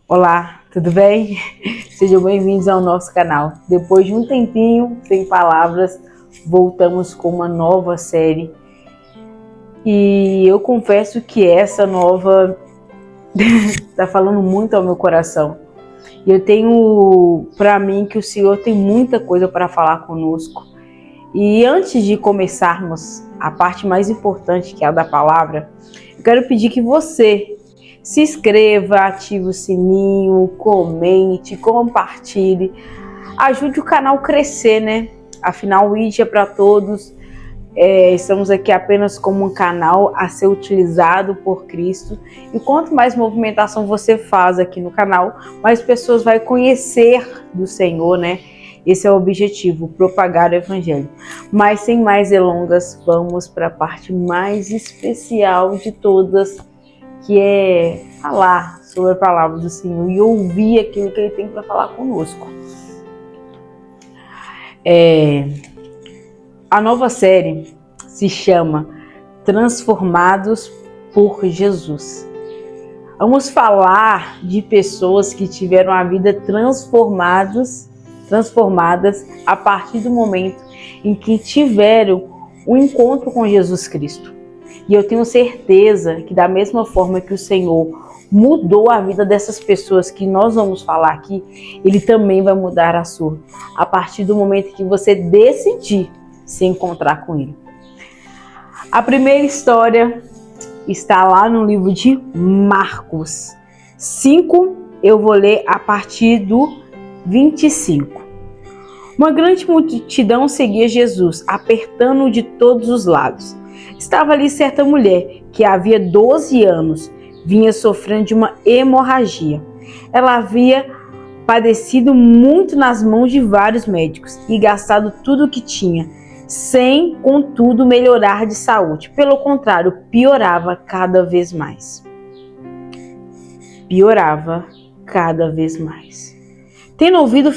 Olá, tudo bem? Sejam bem-vindos ao nosso canal. Depois de um tempinho sem palavras, voltamos com uma nova série. E eu confesso que essa nova está falando muito ao meu coração. E eu tenho para mim que o Senhor tem muita coisa para falar conosco. E antes de começarmos a parte mais importante, que é a da palavra, eu quero pedir que você se inscreva, ative o sininho, comente, compartilhe, ajude o canal a crescer, né? Afinal, o ID é para todos. Estamos aqui apenas como um canal a ser utilizado por Cristo. E quanto mais movimentação você faz aqui no canal, mais pessoas vão conhecer do Senhor, né? Esse é o objetivo, propagar o Evangelho. Mas sem mais delongas, vamos para a parte mais especial de todas, que é falar sobre a palavra do Senhor e ouvir aquilo que Ele tem para falar conosco. A nova série se chama Transformados por Jesus. Vamos falar de pessoas que tiveram a vida transformadas a partir do momento em que tiveram um encontro com Jesus Cristo. E eu tenho certeza que da mesma forma que o Senhor mudou a vida dessas pessoas que nós vamos falar aqui, Ele também vai mudar a sua, a partir do momento que você decidir se encontrar com Ele. A primeira história está lá no livro de Marcos 5, eu vou ler a partir do 25. Uma grande multidão seguia Jesus, apertando-o de todos os lados. Estava ali certa mulher que havia 12 anos vinha sofrendo de uma hemorragia. Ela havia padecido muito nas mãos de vários médicos e gastado tudo o que tinha, sem, contudo, melhorar de saúde. Pelo contrário, piorava cada vez mais. Piorava cada vez mais. Tendo ouvido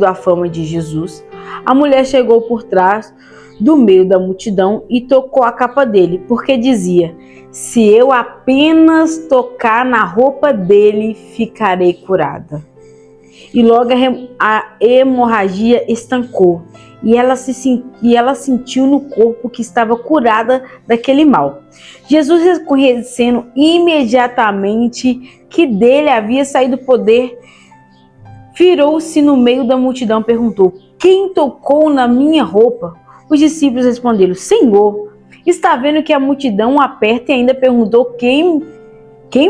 a fama de Jesus, a mulher chegou por trás do meio da multidão e tocou a capa dele, porque dizia: se eu apenas tocar na roupa dele, ficarei curada. E logo a hemorragia estancou, e ela sentiu no corpo que estava curada daquele mal. Jesus, reconhecendo imediatamente que dele havia saído poder, virou-se no meio da multidão e perguntou: quem tocou na minha roupa? Os discípulos responderam: Senhor, está vendo que a multidão o aperta e ainda perguntou quem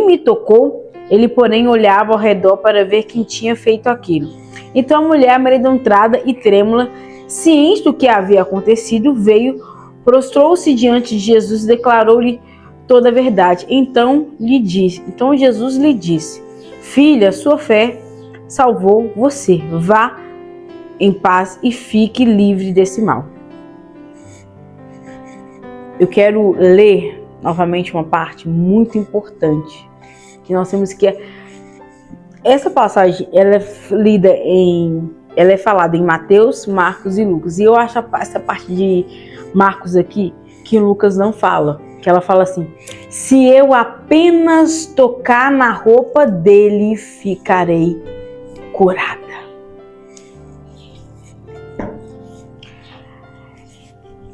me tocou? Ele, porém, olhava ao redor para ver quem tinha feito aquilo. Então a mulher, amedrontada e trêmula, ciente do que havia acontecido, veio, prostrou-se diante de Jesus e declarou-lhe toda a verdade. Então Jesus lhe disse: filha, sua fé salvou você. Vá em paz e fique livre desse mal. Eu quero ler novamente uma parte muito importante que nós temos que... Essa passagem ela é falada em Mateus, Marcos e Lucas. E eu acho essa parte de Marcos aqui que Lucas não fala. Que ela fala assim: se eu apenas tocar na roupa dele, ficarei curada.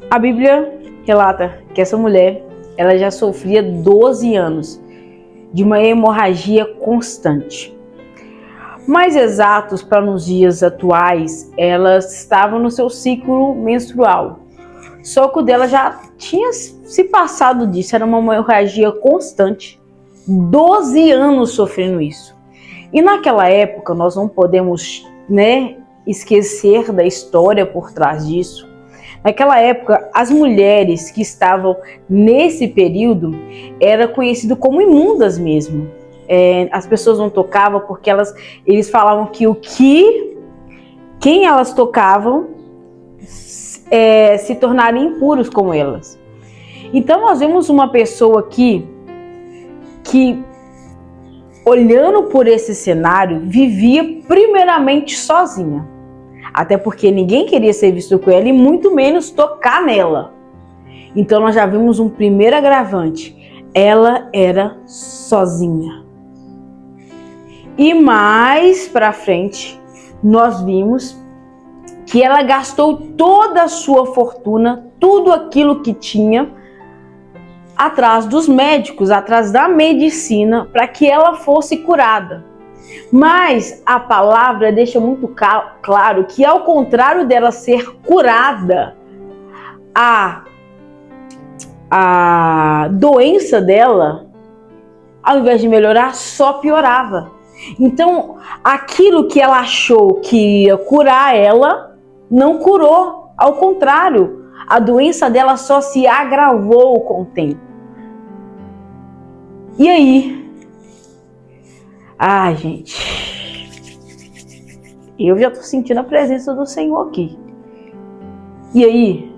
A Bíblia relata que essa mulher, ela já sofria 12 anos de uma hemorragia constante. Mais exatos para nos dias atuais, ela estava no seu ciclo menstrual. Só que o dela já tinha se passado disso, era uma hemorragia constante. 12 anos sofrendo isso. E naquela época, nós não podemos, esquecer da história por trás disso. Naquela época, as mulheres que estavam nesse período eram conhecidas como imundas mesmo. As pessoas não tocavam porque eles falavam que quem elas tocavam se tornariam impuros com elas. Então nós vemos uma pessoa aqui que, olhando por esse cenário, vivia primeiramente sozinha. Até porque ninguém queria ser visto com ela e muito menos tocar nela. Então nós já vimos um primeiro agravante. ela era sozinha. E mais para frente, nós vimos que ela gastou toda a sua fortuna, tudo aquilo que tinha, atrás dos médicos, atrás da medicina, para que ela fosse curada. Mas a palavra deixa muito claro que, ao contrário dela ser curada, a doença dela, ao invés de melhorar, só piorava. Então, aquilo que ela achou que ia curar ela, não curou. Ao contrário, a doença dela só se agravou com o tempo. E aí? Ai, gente, eu já tô sentindo a presença do Senhor aqui. E aí?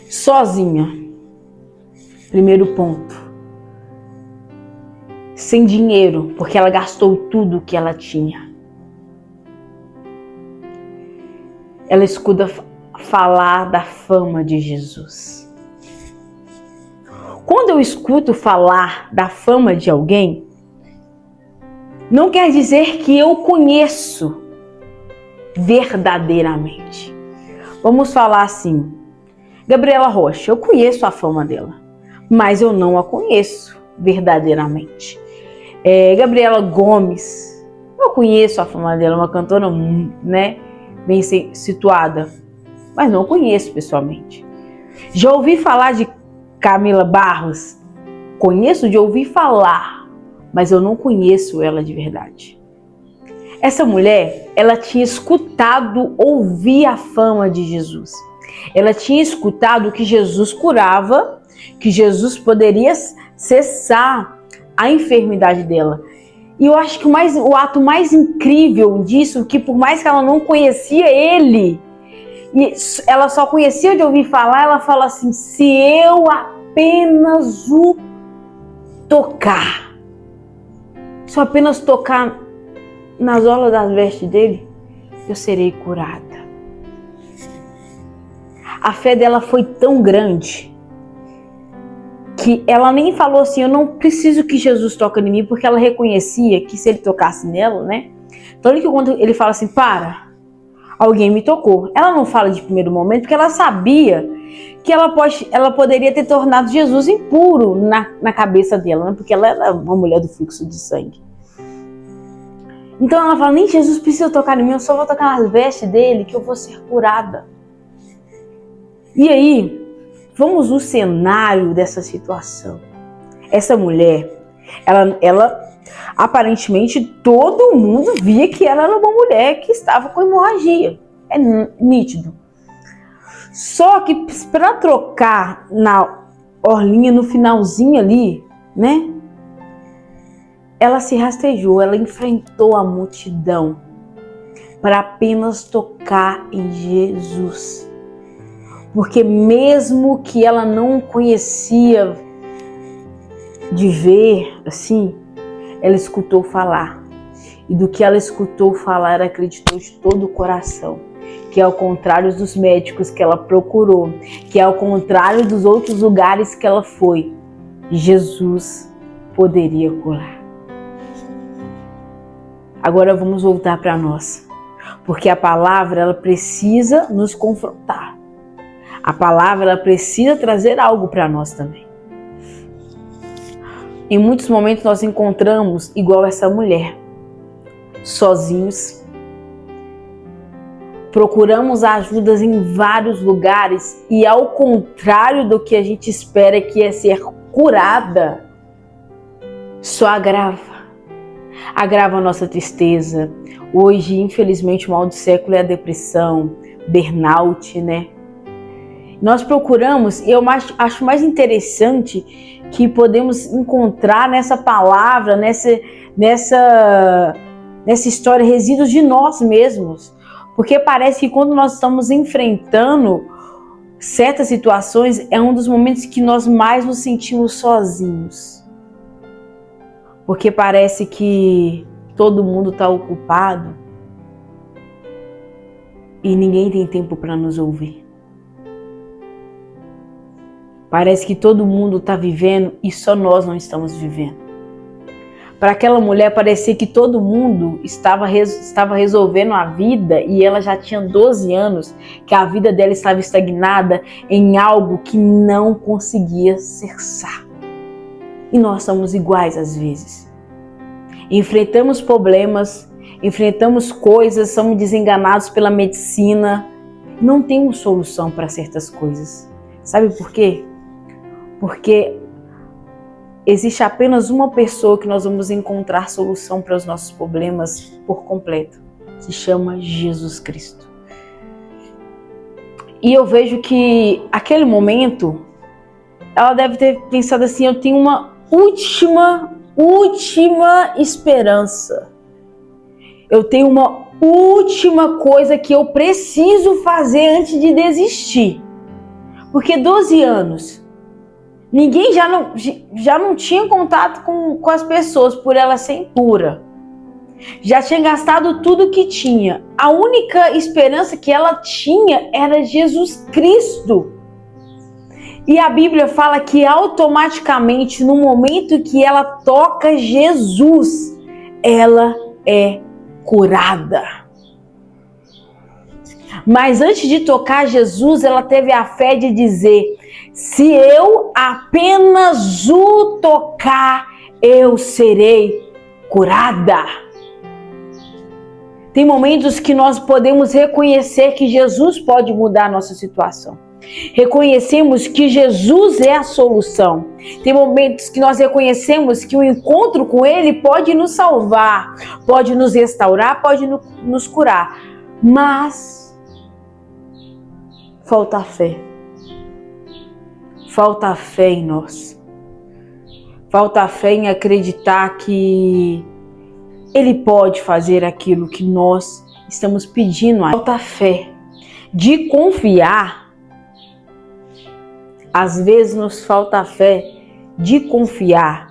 Sozinha. Primeiro ponto. Sem dinheiro, porque ela gastou tudo que ela tinha. Ela escuta falar da fama de Jesus. Quando eu escuto falar da fama de alguém, não quer dizer que eu conheço verdadeiramente. Vamos falar assim, Gabriela Rocha, eu conheço a fama dela, mas eu não a conheço verdadeiramente. Gabriela Gomes, eu conheço a fama dela, uma cantora, né, bem situada, mas não conheço pessoalmente. Já ouvi falar de Camila Barros? Conheço de ouvir falar, mas eu não conheço ela de verdade. Essa mulher, ela tinha escutado ouvir a fama de Jesus. Ela tinha escutado que Jesus curava, que Jesus poderia cessar a enfermidade dela. E eu acho que o ato mais incrível disso, que por mais que ela não conhecia ele, e ela só conhecia de ouvir falar, ela fala assim, se eu apenas o tocar, se eu apenas tocar nas orlas das vestes dele, eu serei curada. A fé dela foi tão grande que ela nem falou assim, eu não preciso que Jesus toque em mim, porque ela reconhecia que se ele tocasse nela, né? Então quando ele fala assim, para, alguém me tocou. Ela não fala de primeiro momento, porque ela sabia que ela poderia ter tornado Jesus impuro na cabeça dela, né? Porque ela era uma mulher do fluxo de sangue. Então ela fala, nem Jesus precisa tocar em mim, eu só vou tocar nas vestes dele que eu vou ser curada. E aí, vamos no cenário dessa situação. Essa mulher, ela aparentemente todo mundo via que ela era uma mulher que estava com hemorragia. É nítido. Só que para trocar na orlinha, no finalzinho ali, né? Ela se rastejou, ela enfrentou a multidão para apenas tocar em Jesus. Porque mesmo que ela não conhecia de ver, assim, ela escutou falar. E do que ela escutou falar, ela acreditou de todo o coração. Que é ao contrário dos médicos que ela procurou, que é ao contrário dos outros lugares que ela foi, Jesus poderia curar. Agora vamos voltar para nós, porque a palavra ela precisa nos confrontar. A palavra ela precisa trazer algo para nós também. Em muitos momentos nós encontramos igual essa mulher, sozinhos. Procuramos ajudas em vários lugares e ao contrário do que a gente espera, que é ser curada, só agrava a nossa tristeza. Hoje, infelizmente, o mal do século é a depressão, burnout, né? Nós procuramos, e eu acho mais interessante que podemos encontrar nessa palavra, nessa história, resíduos de nós mesmos. Porque parece que quando nós estamos enfrentando certas situações, é um dos momentos que nós mais nos sentimos sozinhos. Porque parece que todo mundo está ocupado e ninguém tem tempo para nos ouvir. Parece que todo mundo está vivendo e só nós não estamos vivendo. Para aquela mulher parecia que todo mundo estava resolvendo a vida e ela já tinha 12 anos, que a vida dela estava estagnada em algo que não conseguia cessar. E nós somos iguais às vezes. Enfrentamos problemas, enfrentamos coisas, somos desenganados pela medicina. Não temos solução para certas coisas. Sabe por quê? Porque existe apenas uma pessoa que nós vamos encontrar solução para os nossos problemas por completo. Se chama Jesus Cristo. E eu vejo que aquele momento, ela deve ter pensado assim, eu tenho uma última esperança. Eu tenho uma última coisa que eu preciso fazer antes de desistir. Porque 12 anos, ninguém já não tinha contato com as pessoas por ela ser impura. Já tinha gastado tudo que tinha. A única esperança que ela tinha era Jesus Cristo. E a Bíblia fala que automaticamente, no momento que ela toca Jesus, ela é curada. Mas antes de tocar Jesus, ela teve a fé de dizer: se eu apenas o tocar, eu serei curada. Tem momentos que nós podemos reconhecer que Jesus pode mudar a nossa situação. Reconhecemos que Jesus é a solução. Tem momentos que nós reconhecemos que o encontro com Ele pode nos salvar, pode nos restaurar, pode nos curar. Mas falta fé. Falta fé em nós. Falta fé em acreditar que Ele pode fazer aquilo que nós estamos pedindo. Falta fé de confiar. Às vezes nos falta fé de confiar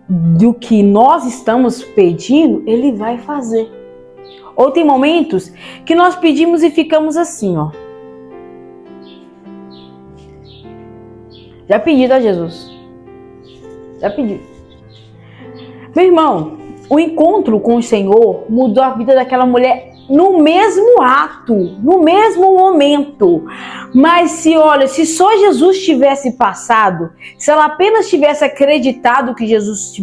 do que nós estamos pedindo, Ele vai fazer. Ou tem momentos que nós pedimos e ficamos assim, ó. Já pedi, tá, Jesus? Já pedi. Meu irmão, o encontro com o Senhor mudou a vida daquela mulher no mesmo ato, no mesmo momento. Mas se só Jesus tivesse passado, se ela apenas tivesse acreditado que Jesus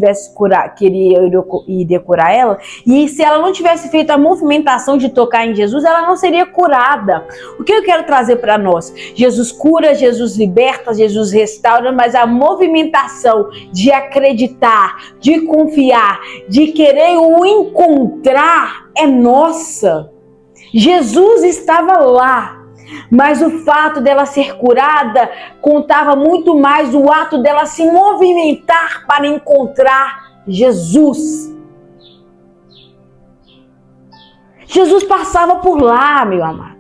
iria curar ela, e se ela não tivesse feito a movimentação de tocar em Jesus, ela não seria curada. O que eu quero trazer para nós? Jesus cura, Jesus liberta, Jesus restaura, mas a movimentação de acreditar, de confiar, de querer o encontrar é nossa. Jesus estava lá, mas o fato dela ser curada contava muito mais o ato dela se movimentar para encontrar Jesus. Jesus passava por lá, meu amado.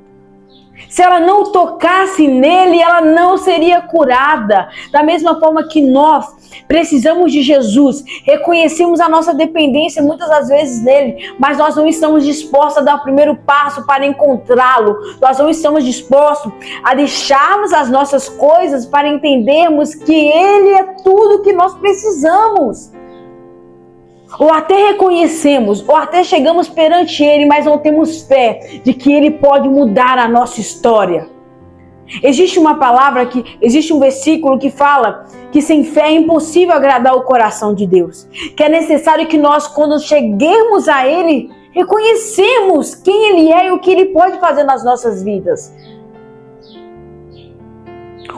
Se ela não tocasse nele, ela não seria curada. Da mesma forma que nós precisamos de Jesus, reconhecemos a nossa dependência muitas das vezes nele, mas nós não estamos dispostos a dar o primeiro passo para encontrá-lo. Nós não estamos dispostos a deixarmos as nossas coisas para entendermos que ele é tudo que nós precisamos. Ou até reconhecemos, ou até chegamos perante Ele, mas não temos fé de que Ele pode mudar a nossa história. Existe uma palavra, existe um versículo que fala que sem fé é impossível agradar o coração de Deus. Que é necessário que nós, quando cheguemos a Ele, reconhecemos quem Ele é e o que Ele pode fazer nas nossas vidas.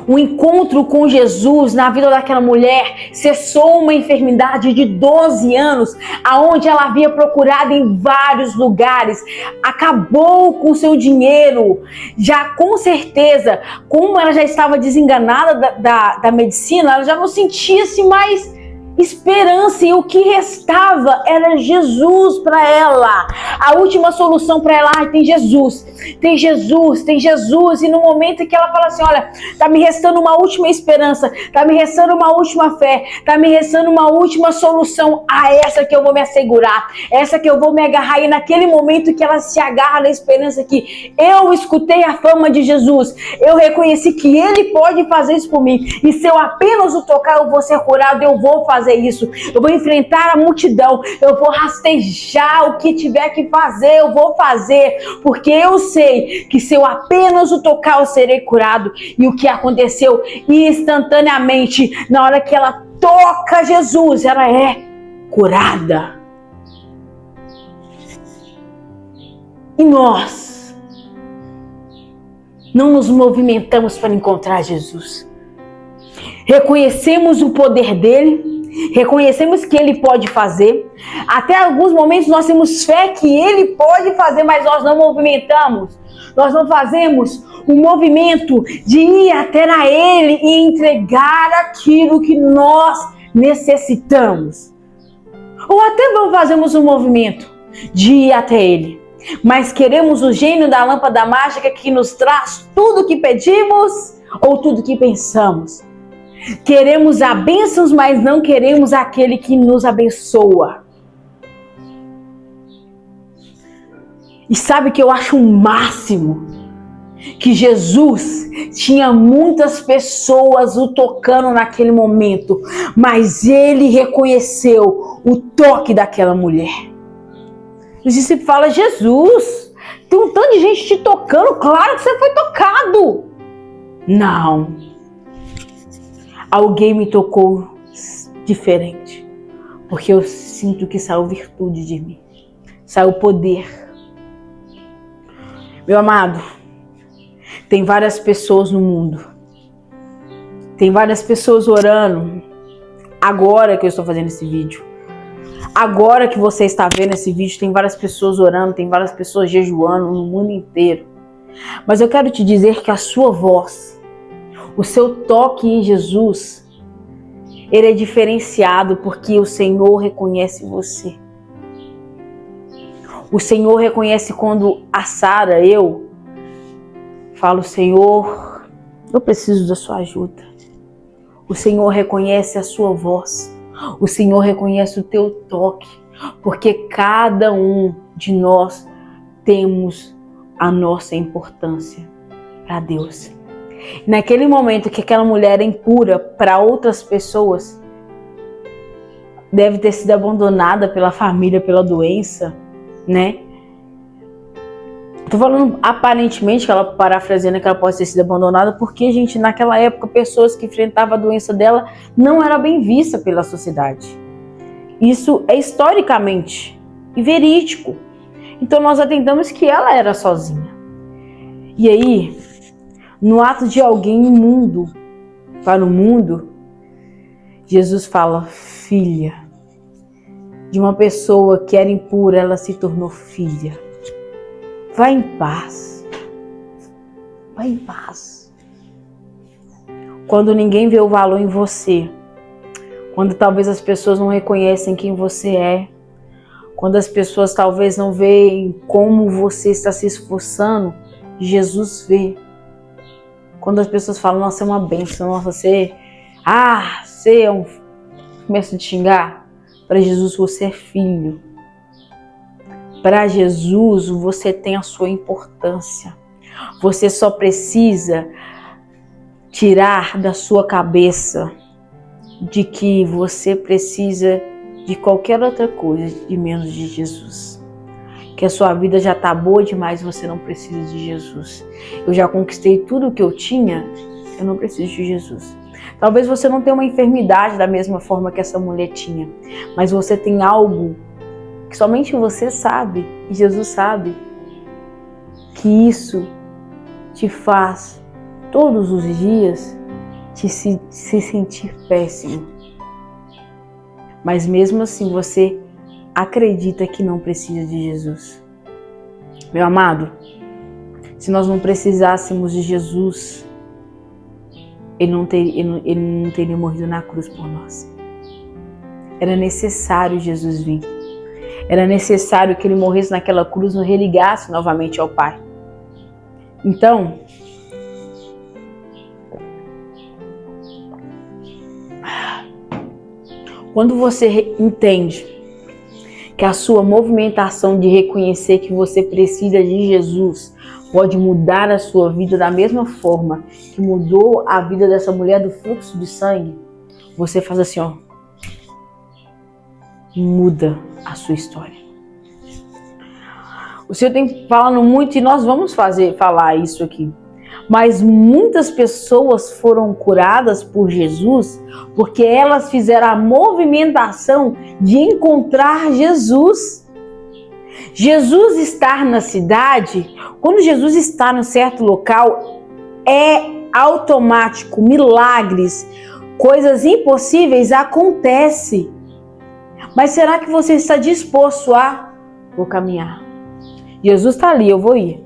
O encontro com Jesus na vida daquela mulher cessou uma enfermidade de 12 anos, aonde ela havia procurado em vários lugares, acabou com seu dinheiro, já com certeza, como ela já estava desenganada da medicina, ela já não sentia-se mais esperança e o que restava era Jesus para ela. A última solução para ela, tem Jesus, tem Jesus, tem Jesus. E no momento que ela fala assim, olha, tá me restando uma última esperança, tá me restando uma última fé, tá me restando uma última solução, essa que eu vou me assegurar, essa que eu vou me agarrar. E naquele momento que ela se agarra na esperança que eu escutei a fama de Jesus, eu reconheci que Ele pode fazer isso por mim, e se eu apenas o tocar eu vou ser curado, eu vou fazer isso, eu vou enfrentar a multidão, eu vou rastejar o que tiver que fazer, eu vou fazer, porque eu sei que se eu apenas o tocar eu serei curado. E o que aconteceu instantaneamente, na hora que ela toca Jesus, ela é curada. E nós não nos movimentamos para encontrar Jesus. Reconhecemos o poder dele, reconhecemos que ele pode fazer. Até alguns momentos nós temos fé que ele pode fazer, mas nós não movimentamos. Nós não fazemos o movimento de ir até a ele e entregar aquilo que nós necessitamos. Ou até não fazemos o movimento de ir até ele, mas queremos o gênio da lâmpada mágica que nos traz tudo o que pedimos ou tudo o que pensamos. Queremos a bênçãos, mas não queremos aquele que nos abençoa. E sabe que eu acho um máximo? Que Jesus tinha muitas pessoas o tocando naquele momento, mas ele reconheceu o toque daquela mulher. Os discípulos falam, Jesus, tem um tanto de gente te tocando, claro que você foi tocado. Não. Alguém me tocou diferente, porque eu sinto que saiu virtude de mim, saiu poder. Meu amado, tem várias pessoas no mundo, tem várias pessoas orando, agora que eu estou fazendo esse vídeo, agora que você está vendo esse vídeo, tem várias pessoas orando, tem várias pessoas jejuando no mundo inteiro. Mas eu quero te dizer que a sua voz, o seu toque em Jesus, ele é diferenciado porque o Senhor reconhece você. O Senhor reconhece quando a Sara, eu falo, Senhor, eu preciso da sua ajuda. O Senhor reconhece a sua voz. O Senhor reconhece o teu toque, porque cada um de nós temos a nossa importância para Deus. Naquele momento que aquela mulher é impura para outras pessoas, deve ter sido abandonada pela família, pela doença, né? Tô falando aparentemente, que ela parafraseando que ela pode ter sido abandonada, porque, gente, naquela época, pessoas que enfrentavam a doença dela não era bem vista pela sociedade. Isso é historicamente e verídico. Então nós atentamos que ela era sozinha. E aí, no ato de alguém imundo para o mundo, Jesus fala, filha, de uma pessoa que era impura, ela se tornou filha. Vai em paz. Vai em paz. Quando ninguém vê o valor em você, quando talvez as pessoas não reconhecem quem você é, quando as pessoas talvez não veem como você está se esforçando, Jesus vê. Quando as pessoas falam, nossa, é uma bênção, nossa, você é um... Começa a te xingar. Para Jesus, você é filho. Para Jesus, você tem a sua importância. Você só precisa tirar da sua cabeça de que você precisa de qualquer outra coisa, de menos de Jesus. Que a sua vida já está boa demais, você não precisa de Jesus. Eu já conquistei tudo o que eu tinha, eu não preciso de Jesus. Talvez você não tenha uma enfermidade da mesma forma que essa mulher tinha, mas você tem algo que somente você sabe, e Jesus sabe, que isso te faz todos os dias se sentir péssimo. Mas mesmo assim você acredita que não precisa de Jesus. Meu amado, se nós não precisássemos de Jesus, Ele não teria morrido na cruz por nós. Era necessário Jesus vir. Era necessário que ele morresse naquela cruz, nos religasse novamente ao Pai. Então, quando você entende que a sua movimentação de reconhecer que você precisa de Jesus pode mudar a sua vida da mesma forma que mudou a vida dessa mulher do fluxo de sangue, você faz assim, ó, muda a sua história. O Senhor tem falando muito e nós vamos falar isso aqui. Mas muitas pessoas foram curadas por Jesus porque elas fizeram a movimentação de encontrar Jesus. Jesus estar na cidade, quando Jesus está em certo local, é automático, milagres, coisas impossíveis acontecem. Mas será que você está disposto a vou caminhar? Jesus está ali, eu vou ir.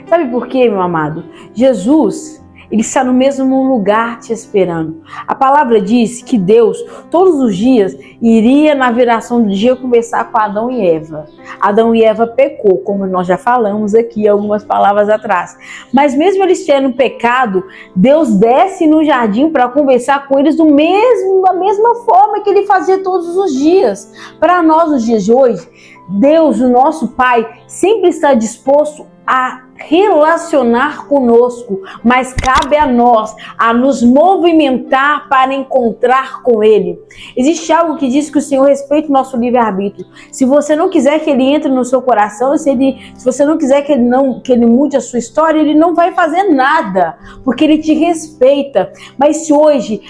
Sabe por quê, meu amado? Jesus, ele está no mesmo lugar te esperando. A palavra diz que Deus, todos os dias, iria na viração do dia conversar com Adão e Eva. Adão e Eva pecou, como nós já falamos aqui algumas palavras atrás. Mas mesmo eles tendo pecado, Deus desce no jardim para conversar com eles da mesma forma que ele fazia todos os dias. Para nós, nos dias de hoje, Deus, o nosso Pai, sempre está disposto a relacionar conosco, mas cabe a nós a nos movimentar para encontrar com Ele. Existe algo que diz que o Senhor respeita o nosso livre-arbítrio. Se você não quiser que Ele entre no seu coração, se você não quiser que Ele mude a sua história, Ele não vai fazer nada, porque Ele te respeita. Mas se hoje,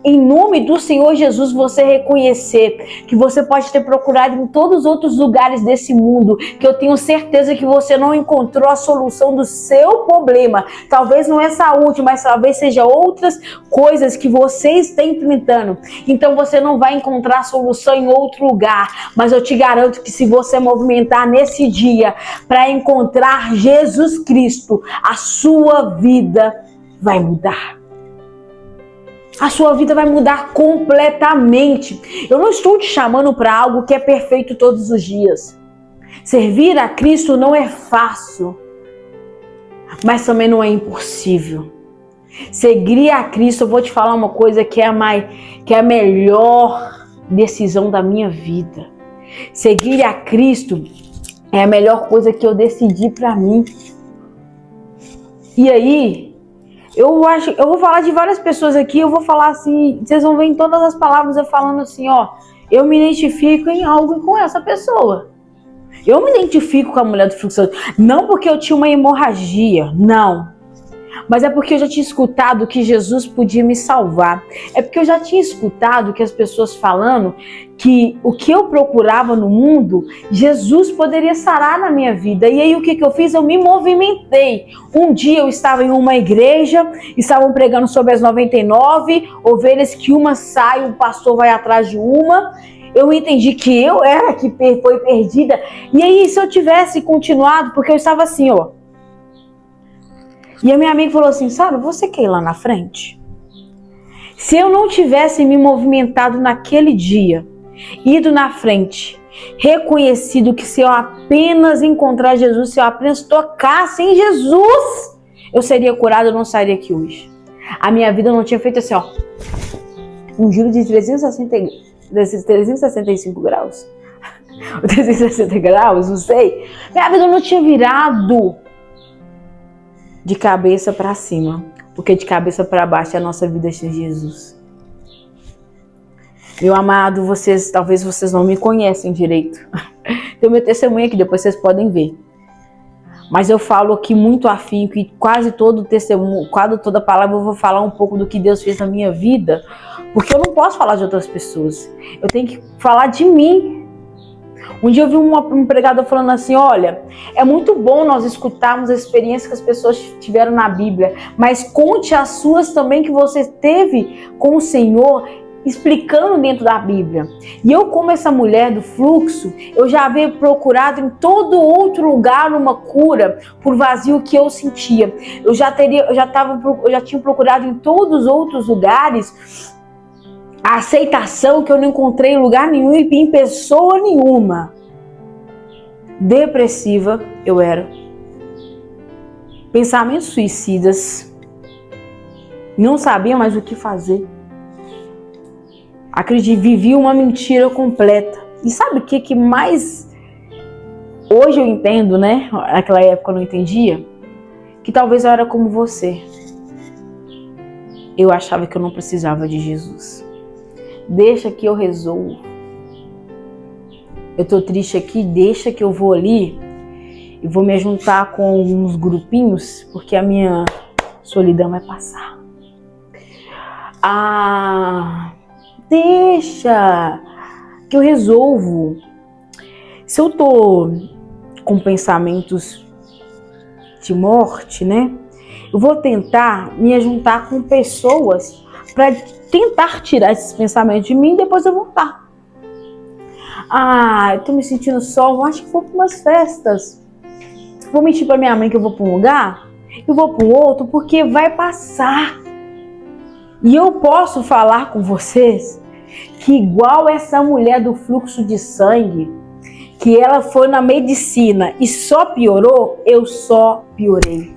em nome do Senhor Jesus, você reconhecer que você pode ter procurado em todos os outros lugares desse mundo, que eu tenho certeza que você não encontrou a solução do seu problema. Talvez não é saúde, mas talvez seja outras coisas que você está enfrentando. Então você não vai encontrar a solução em outro lugar. Mas eu te garanto que se você movimentar nesse dia para encontrar Jesus Cristo, a sua vida vai mudar. A sua vida vai mudar completamente. Eu não estou te chamando para algo que é perfeito todos os dias. Servir a Cristo não é fácil, mas também não é impossível. Seguir a Cristo, eu vou te falar uma coisa que é a melhor decisão da minha vida. Seguir a Cristo é a melhor coisa que eu decidi para mim. E aí, eu vou falar de várias pessoas aqui, eu vou falar assim, vocês vão ver em todas as palavras eu falando assim, ó, eu me identifico em algo com essa pessoa. Eu me identifico com a mulher do fluxo, não porque eu tinha uma hemorragia, não. Mas é porque eu já tinha escutado que Jesus podia me salvar. É porque eu já tinha escutado que as pessoas falando que o que eu procurava no mundo, Jesus poderia sarar na minha vida. E aí o que eu fiz? Eu me movimentei. Um dia eu estava em uma igreja, estavam pregando sobre as 99 ovelhas, que uma sai, o pastor vai atrás de uma. Eu entendi que eu era a que foi perdida. E aí se eu tivesse continuado, porque eu estava assim, ó. E a minha amiga falou assim, sabe, você quer ir lá na frente? Se eu não tivesse me movimentado naquele dia, ido na frente, reconhecido que se eu apenas encontrar Jesus, se eu apenas tocasse em Jesus, eu seria curado, eu não sairia aqui hoje. A minha vida não tinha feito assim, ó, um giro de 365 graus. 360 graus, não sei. Minha vida não tinha virado de cabeça para cima, porque de cabeça para baixo é a nossa vida sem Jesus. Meu amado, talvez vocês não me conhecem direito. Tem meu testemunho aqui, depois vocês podem ver. Mas eu falo aqui muito afim que quase todo o testemunho, quase toda palavra eu vou falar um pouco do que Deus fez na minha vida, porque eu não posso falar de outras pessoas. Eu tenho que falar de mim. Um dia eu vi um pregador falando assim, olha, é muito bom nós escutarmos a experiência que as pessoas tiveram na Bíblia, mas conte as suas também que você teve com o Senhor, explicando dentro da Bíblia. E eu, como essa mulher do fluxo, eu já havia procurado em todo outro lugar uma cura por vazio que eu sentia. Eu já tinha procurado em todos os outros lugares A aceitação que eu não encontrei em lugar nenhum e em pessoa nenhuma. Depressiva eu era. Pensamentos suicidas. Não sabia mais o que fazer. Acredito, vivi uma mentira completa. E sabe o que mais hoje eu entendo, né? Naquela época eu não entendia. Que talvez eu era como você. Eu achava que eu não precisava de Jesus. Deixa que eu resolvo. Eu tô triste aqui, deixa que eu vou ali e vou me juntar com alguns grupinhos, porque a minha solidão vai passar. Deixa que eu resolvo. Se eu tô com pensamentos de morte, né? Eu vou tentar me juntar com pessoas para tentar tirar esses pensamentos de mim e depois eu voltar. Eu tô me sentindo só, acho que vou para umas festas. Vou mentir para minha mãe que eu vou para um lugar, eu vou para o outro, porque vai passar. E eu posso falar com vocês que igual essa mulher do fluxo de sangue, que ela foi na medicina e só piorou, eu só piorei.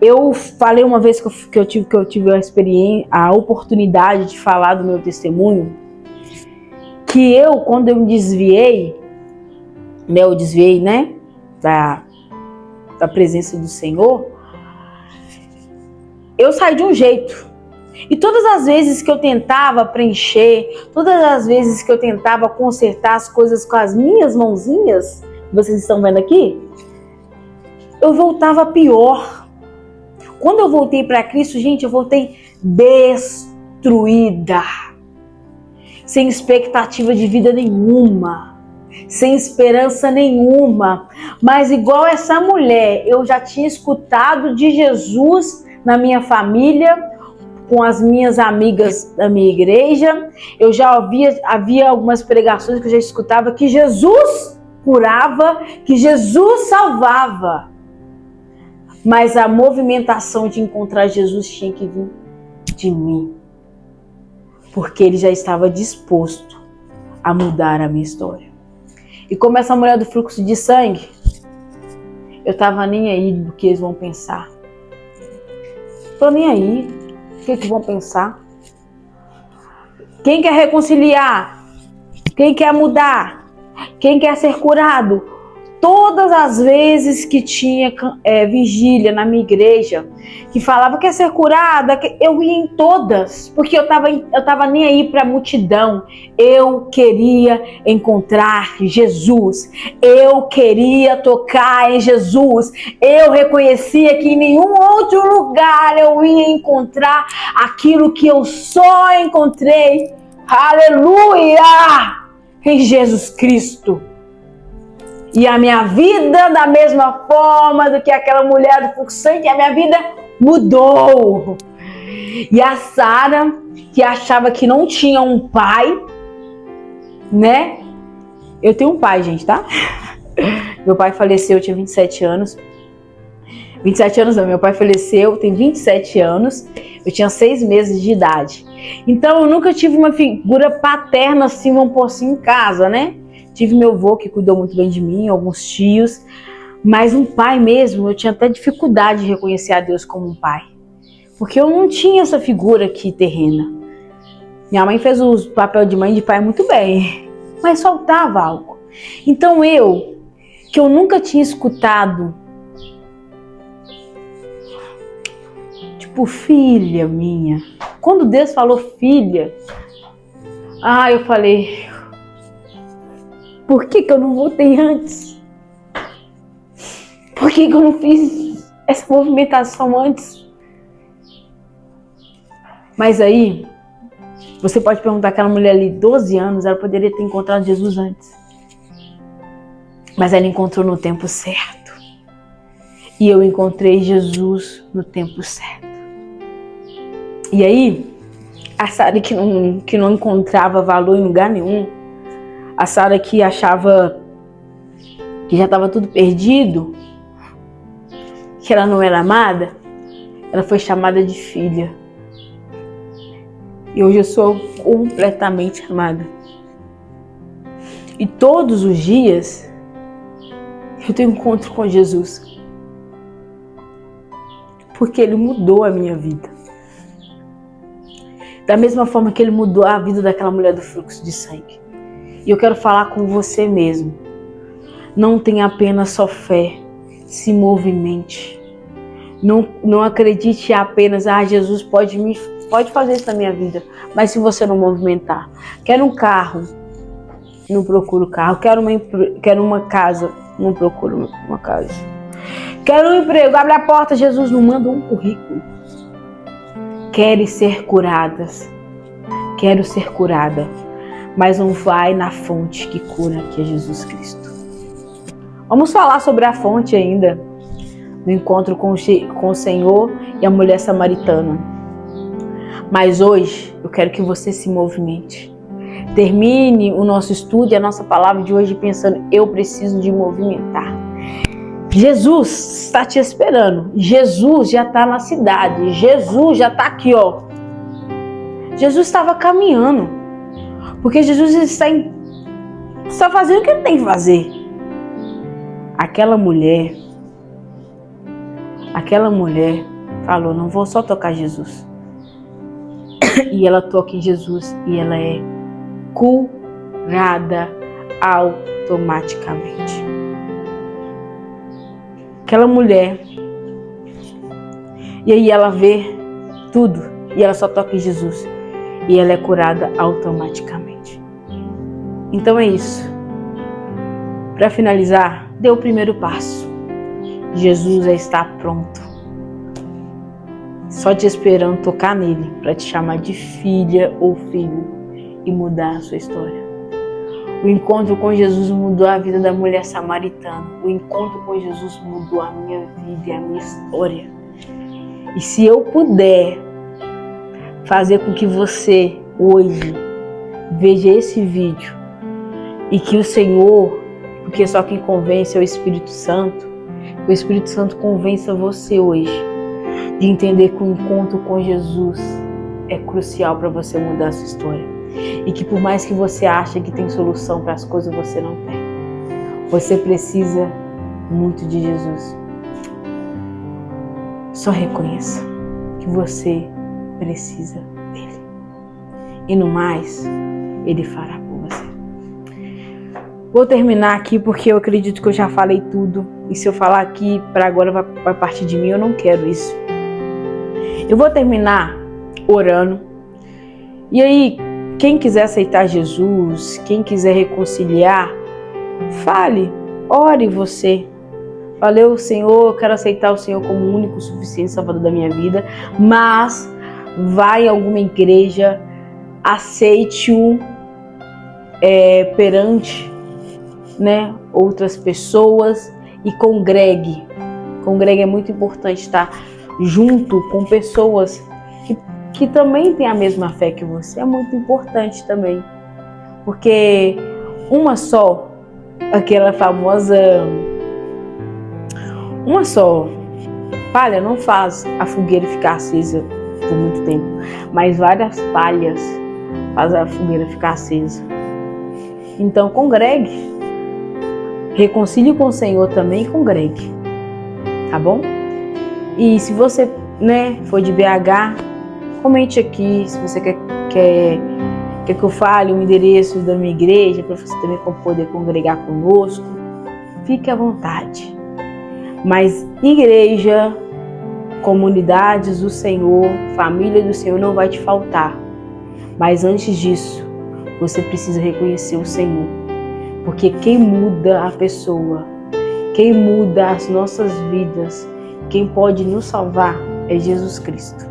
Eu falei uma vez que eu tive a experiência, a oportunidade de falar do meu testemunho, que eu, quando eu me desviei, né, da presença do Senhor, eu saí de um jeito. E todas as vezes que eu tentava preencher, todas as vezes que eu tentava consertar as coisas com as minhas mãozinhas, vocês estão vendo aqui, eu voltava pior. Quando eu voltei para Cristo, gente, eu voltei destruída. Sem expectativa de vida nenhuma. Sem esperança nenhuma. Mas igual essa mulher, eu já tinha escutado de Jesus na minha família, com as minhas amigas da minha igreja. Eu já havia algumas pregações que eu já escutava que Jesus curava, que Jesus salvava. Mas a movimentação de encontrar Jesus tinha que vir de mim. Porque ele já estava disposto a mudar a minha história. E como essa mulher do fluxo de sangue, eu estava nem aí do que eles vão pensar. Tô nem aí. O que vão pensar? Quem quer reconciliar? Quem quer mudar? Quem quer ser curado? Todas as vezes que tinha vigília na minha igreja, que falava que ia ser curada, eu ia em todas, porque eu tava nem aí para a multidão. Eu queria encontrar Jesus, eu queria tocar em Jesus, eu reconhecia que em nenhum outro lugar eu ia encontrar aquilo que eu só encontrei, aleluia, em Jesus Cristo. E a minha vida, da mesma forma do que aquela mulher do fluxante, a minha vida mudou. E a Sara, que achava que não tinha um pai, né? Eu tenho um pai, gente, tá? Meu pai faleceu, eu tinha 27 anos. 27 anos não, meu pai faleceu, tem 27 anos. Eu tinha 6 meses de idade. Então eu nunca tive uma figura paterna assim, vamos pôr assim, em casa, né? Tive meu avô que cuidou muito bem de mim, alguns tios, mas um pai mesmo, eu tinha até dificuldade de reconhecer a Deus como um pai, porque eu não tinha essa figura aqui terrena. Minha mãe fez o papel de mãe e de pai muito bem, mas faltava algo. Então que eu nunca tinha escutado, tipo, filha minha, quando Deus falou filha, eu falei, por que eu não voltei antes? Por que eu não fiz essa movimentação antes? Mas aí, você pode perguntar aquela mulher ali, 12 anos, ela poderia ter encontrado Jesus antes. Mas ela encontrou no tempo certo. E eu encontrei Jesus no tempo certo. E aí, a Sara que não encontrava valor em lugar nenhum, a Sara que achava que já estava tudo perdido, que ela não era amada, ela foi chamada de filha. E hoje eu sou completamente amada. E todos os dias eu tenho encontro com Jesus. Porque Ele mudou a minha vida. Da mesma forma que Ele mudou a vida daquela mulher do fluxo de sangue. E eu quero falar com você mesmo. Não tenha apenas só fé. Se movimente. Não acredite apenas, Jesus pode fazer isso na minha vida. Mas se você não movimentar. Quero um carro. Não procuro carro. Quero uma casa. Não procuro uma casa. Quero um emprego. Abre a porta. Jesus não manda um currículo. Quero ser curadas. Quero ser curada. Mas não vai na fonte que cura, que é Jesus Cristo. Vamos falar sobre a fonte ainda. No encontro com o Senhor e a mulher samaritana. Mas hoje eu quero que você se movimente. Termine o nosso estudo e a nossa palavra de hoje pensando, eu preciso de movimentar. Jesus está te esperando. Jesus já está na cidade. Jesus já está aqui, ó. Jesus estava caminhando. Porque Jesus está fazendo o que ele tem que fazer. Aquela mulher falou, não vou só tocar Jesus. E ela toca em Jesus e ela é curada automaticamente. Aquela mulher, e aí ela vê tudo e ela só toca em Jesus e ela é curada automaticamente. Então é isso. Para finalizar, dê o primeiro passo. Jesus já está pronto. Só te esperando tocar nele para te chamar de filha ou filho e mudar a sua história. O encontro com Jesus mudou a vida da mulher samaritana. O encontro com Jesus mudou a minha vida e a minha história. E se eu puder fazer com que você hoje veja esse vídeo e que o Senhor, porque só quem convence é o Espírito Santo, o Espírito Santo convença você hoje de entender que o encontro com Jesus é crucial para você mudar a sua história. E que por mais que você ache que tem solução para as coisas, você não tem. Você precisa muito de Jesus. Só reconheça que você precisa dele. E no mais, ele fará por você. Vou terminar aqui porque eu acredito que eu já falei tudo. E se eu falar aqui para agora vai partir de mim, eu não quero isso. Eu vou terminar orando. E aí, quem quiser aceitar Jesus, quem quiser reconciliar, fale, ore você. Valeu, Senhor, eu quero aceitar o Senhor como o único, suficiente Salvador da minha vida, mas vai em alguma igreja, aceite-o perante, outras pessoas e congregue. Congregue é muito importante estar junto com pessoas que também tem a mesma fé que você. É muito importante também. Porque uma só, aquela famosa, uma só palha não faz a fogueira ficar acesa por muito tempo. Mas várias palhas fazem a fogueira ficar acesa. Então congregue. Reconcilie com o Senhor também e congregue. Tá bom? E se você for de BH, comente aqui se você quer que eu fale o endereço da minha igreja para você também poder congregar conosco. Fique à vontade. Mas igreja, comunidades do Senhor, família do Senhor não vai te faltar. Mas antes disso, você precisa reconhecer o Senhor. Porque quem muda a pessoa, quem muda as nossas vidas, quem pode nos salvar é Jesus Cristo.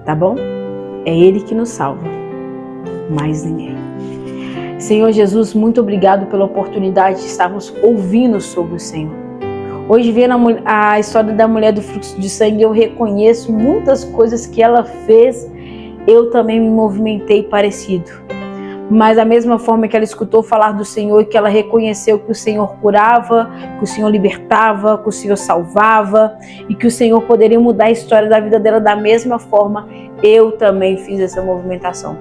Tá bom? É Ele que nos salva. Mais ninguém. Senhor Jesus, muito obrigado pela oportunidade de estarmos ouvindo sobre o Senhor. Hoje, vendo a história da mulher do fluxo de sangue, eu reconheço muitas coisas que ela fez. Eu também me movimentei parecido. Mas da mesma forma que ela escutou falar do Senhor e que ela reconheceu que o Senhor curava, que o Senhor libertava, que o Senhor salvava e que o Senhor poderia mudar a história da vida dela da mesma forma, eu também fiz essa movimentação.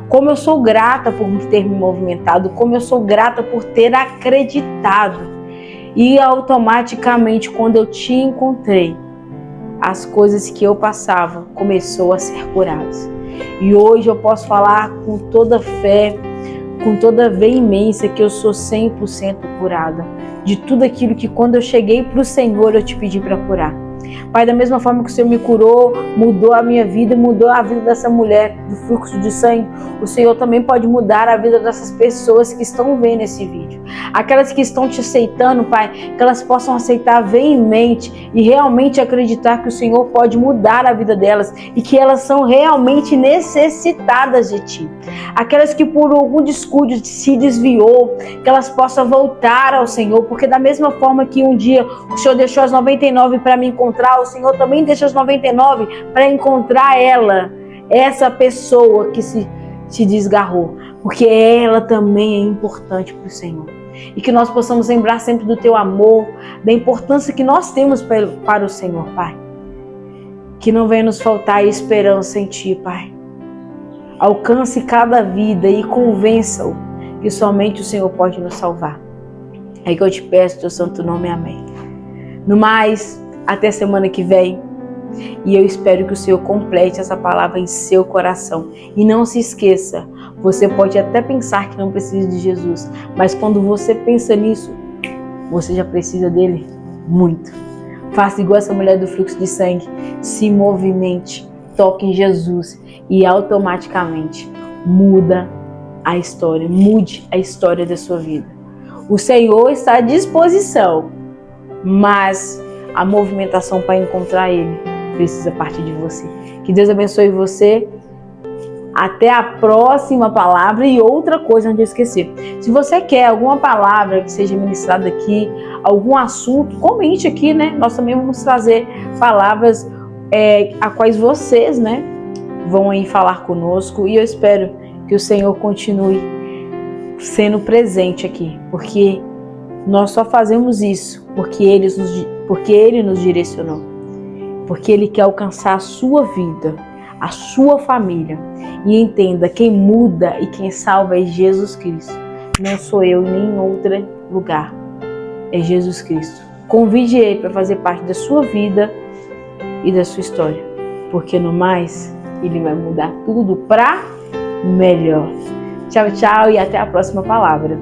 Como eu sou grata por ter me movimentado, como eu sou grata por ter acreditado. E automaticamente, quando eu te encontrei, as coisas que eu passava começou a ser curadas. E hoje eu posso falar com toda fé, com toda veemência, que eu sou 100% curada de tudo aquilo que quando eu cheguei para o Senhor eu te pedi para curar. Pai, da mesma forma que o Senhor me curou, mudou a minha vida, mudou a vida dessa mulher do fluxo de sangue, o Senhor também pode mudar a vida dessas pessoas que estão vendo esse vídeo. Aquelas que estão te aceitando, Pai, que elas possam aceitar veemente e realmente acreditar que o Senhor pode mudar a vida delas e que elas são realmente necessitadas de Ti. Aquelas que por algum descuido se desviou, que elas possam voltar ao Senhor, porque da mesma forma que um dia o Senhor deixou as 99 para me encontrar, o Senhor também deixa as 99 para encontrar ela, essa pessoa que se desgarrou, porque ela também é importante para o Senhor. E que nós possamos lembrar sempre do Teu amor, da importância que nós temos para o Senhor, Pai. Que não venha nos faltar esperança em Ti, Pai. Alcance cada vida e convença-o que somente o Senhor pode nos salvar. É que eu te peço, Teu santo nome, amém. No mais, até semana que vem. E eu espero que o Senhor complete essa palavra em seu coração. E não se esqueça, você pode até pensar que não precisa de Jesus, mas quando você pensa nisso, você já precisa dele muito. Faça igual essa mulher do fluxo de sangue, se movimente, toque em Jesus e automaticamente mude a história da sua vida. O Senhor está à disposição, mas a movimentação para encontrar Ele precisa partir de você. Que Deus abençoe você. Até a próxima palavra. E outra coisa, antes de eu esquecer, se você quer alguma palavra que seja ministrada aqui, algum assunto, comente aqui, né? Nós também vamos trazer palavras a quais vocês, né, vão aí falar conosco. E eu espero que o Senhor continue sendo presente aqui, porque nós só fazemos isso porque Ele nos direcionou, porque Ele quer alcançar a sua vida, a sua família. E entenda, quem muda e quem salva é Jesus Cristo. Não sou eu nem em outro lugar. É Jesus Cristo. Convide Ele para fazer parte da sua vida e da sua história, porque no mais Ele vai mudar tudo para melhor. Tchau, tchau e até a próxima palavra.